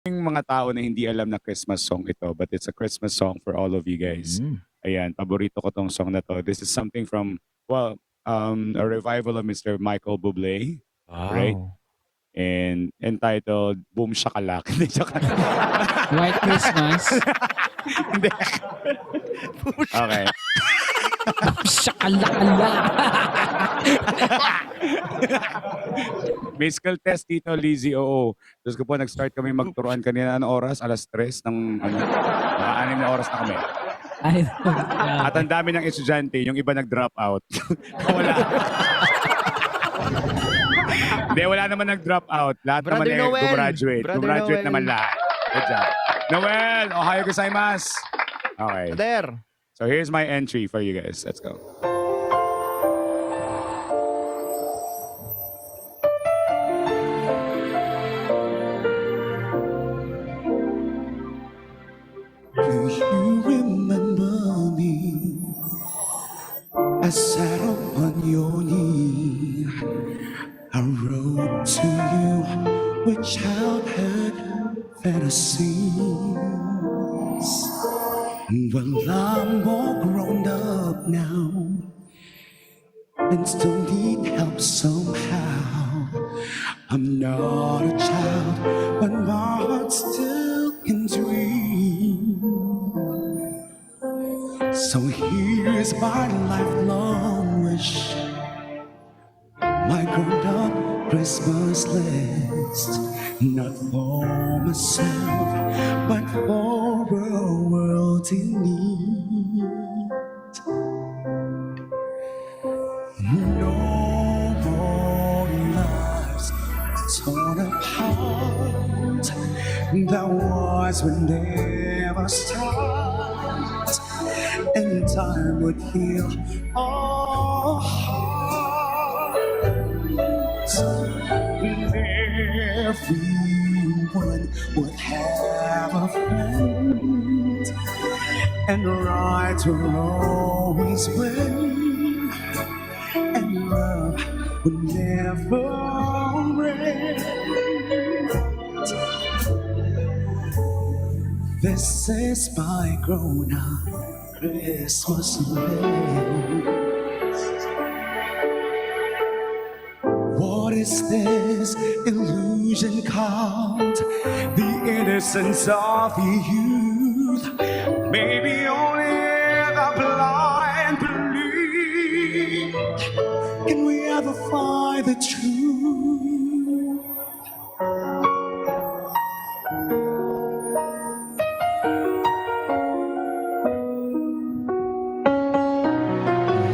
mga tao na hindi alam na Christmas song ito, but it's a Christmas song for all of you guys. Ayan, paborito ko tong song na to. This is something from, well, a revival of Mr. Michael Bublé, right? Wow. And entitled Boom Shakalak. Hindi, joke. White Christmas. Hindi. Okay. Shakalakala. May skill test dito, Lizzie, oo. Tapos ko po, nag-start kami magturuan kanina. Ano oras? Alas 3 ng, ano, 6 na oras na kami. Ay, At ang dami ng estudyante, yung iba nag-drop out. Wala. Hindi, wala naman nag-drop out. Lahat Brother naman Noel. gumraduate. Brother Gumraduate Noel. naman lahat. Good job. Noel, ohayo gozaimasu. Okay. There. So here's my entry for you guys. Let's go. Do you remember me? I sat upon your knee. I wrote to you with childhood fantasies. Well, I'm all grown up now and still need help somehow. I'm not a child, but my heart still can dream. So here's my lifelong wish, my grown-up Christmas list, not for myself, but for a world in need. No more lives torn apart. That wars would never start, and time would heal all hearts. And everyone would have a friend, and right will always win, and love would never end. This is my grown-up Christmas list. What is this illusion called? The innocence of youth. Maybe only the blind believe. Can we ever find the truth?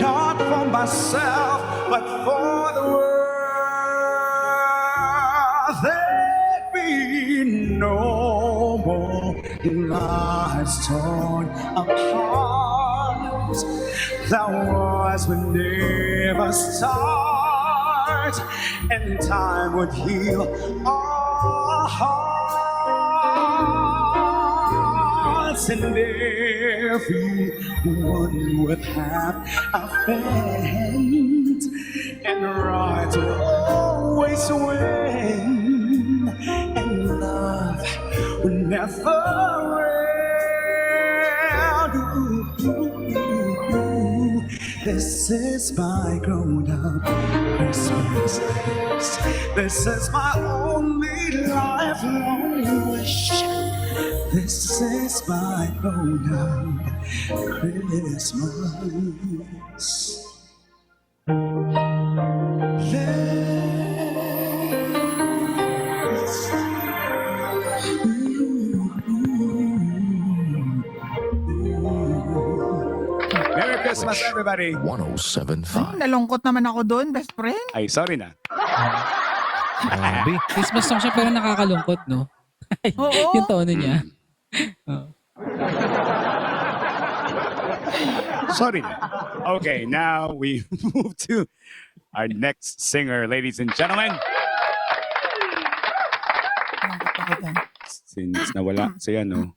Not for myself, but for the world. There'd be no more lives torn apart. The wars would never start, and time would heal our hearts, and everyone would have a friend, and right will always win, and love will never end. This is my grown-up Christmas list. This is my only lifelong wish. This is my grown-up Christmas. Merry Christmas, everybody. 107.5. Nalungkot naman ako doon, best friend. Ay, sorry na. Grabe. Christmas song siya pero nakakalungkot, no? Oo. Yung tono niya. Sorry na. Okay, now we move to our next singer, ladies and gentlemen. Nalungkot ako doon. Since nawala si ano,